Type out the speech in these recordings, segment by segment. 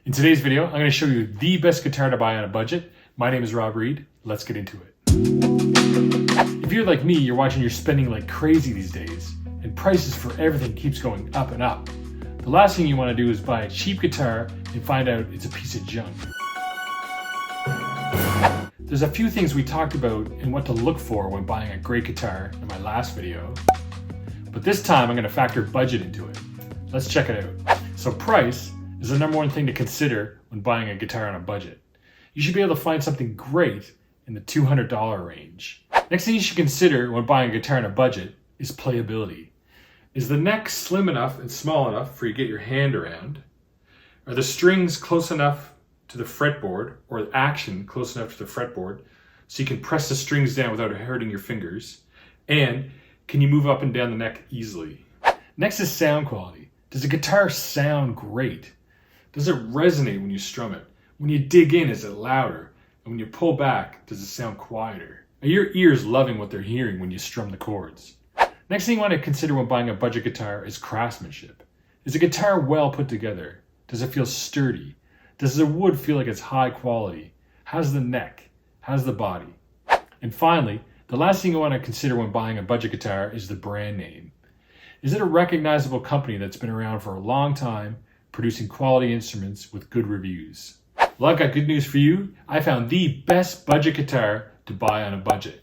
In today's video, I'm going to show you the best guitar to buy on a budget. My name is Rob Reed. Let's get into it. If you're like me, you're watching you're spending like crazy these days, and prices for everything keeps going up and up. The last thing you want to do is buy a cheap guitar and find out it's a piece of junk. There's a few things we talked about and what to look for when buying a great guitar in my last video, but this time I'm going to factor budget into it. Let's check it out. So price is the number one thing to consider when buying a guitar on a budget. You should be able to find something great in the $200 range. Next thing you should consider when buying a guitar on a budget is playability. Is the neck slim enough and small enough for you to get your hand around? Are the strings close enough to the fretboard, or the action close enough to the fretboard so you can press the strings down without hurting your fingers? And can you move up and down the neck easily? Next is sound quality. Does the guitar sound great? Does it resonate when you strum it? When you dig in, is it louder? And when you pull back, does it sound quieter? Are your ears loving what they're hearing when you strum the chords? Next thing you want to consider when buying a budget guitar is craftsmanship. Is the guitar well put together? Does it feel sturdy? Does the wood feel like it's high quality? How's the neck? How's the body? And finally, the last thing you want to consider when buying a budget guitar is the brand name. Is it a recognizable company that's been around for a long time, producing quality instruments with good reviews? Well, I've got good news for you. I found the best budget guitar to buy on a budget.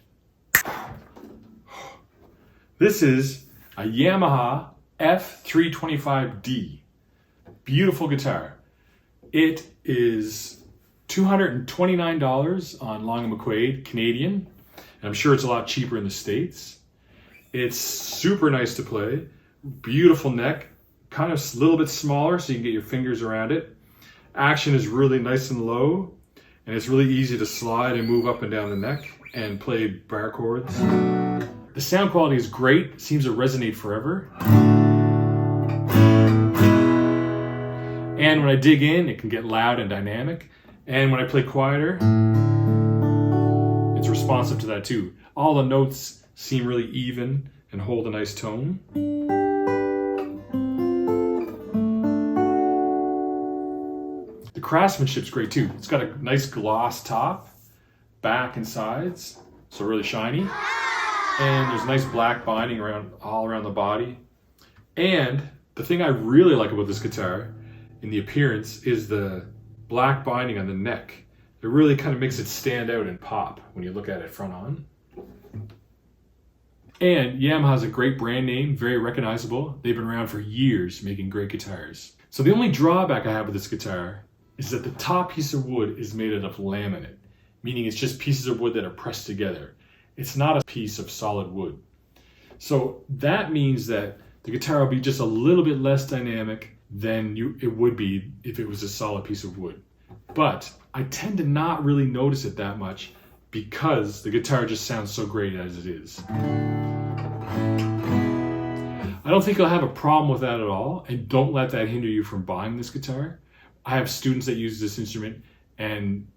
This is a Yamaha F325D. Beautiful guitar. It is $229 on Long & McQuade, Canadian. And I'm sure it's a lot cheaper in the States. It's super nice to play. Beautiful neck. Kind of a little bit smaller so you can get your fingers around it. Action is really nice and low. And it's really easy to slide and move up and down the neck and play bar chords. The sound quality is great. It seems to resonate forever. And when I dig in, it can get loud and dynamic. And when I play quieter, it's responsive to that too. All the notes seem really even and hold a nice tone. The craftsmanship's great too. It's got a nice gloss top, back and sides, so really shiny. And there's nice black binding all around the body. And the thing I really like about this guitar in the appearance is the black binding on the neck. It really kind of makes it stand out and pop when you look at it front on. And Yamaha has a great brand name, very recognizable. They've been around for years making great guitars. So the only drawback I have with this guitar is that the top piece of wood is made out of laminate, meaning it's just pieces of wood that are pressed together. It's not a piece of solid wood. So that means that the guitar will be just a little bit less dynamic than it would be if it was a solid piece of wood. But I tend to not really notice it that much because the guitar just sounds so great as it is. I don't think I'll have a problem with that at all, and don't let that hinder you from buying this guitar. I have students that use this instrument and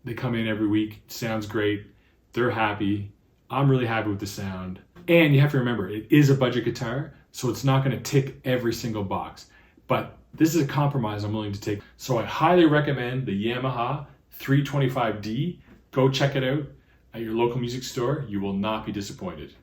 they come in every week. It sounds great. They're happy. I'm really happy with the sound. And you have to remember, it is a budget guitar, so it's not going to tick every single box. But this is a compromise I'm willing to take. So I highly recommend the Yamaha 325D. Go check it out at your local music store. You will not be disappointed.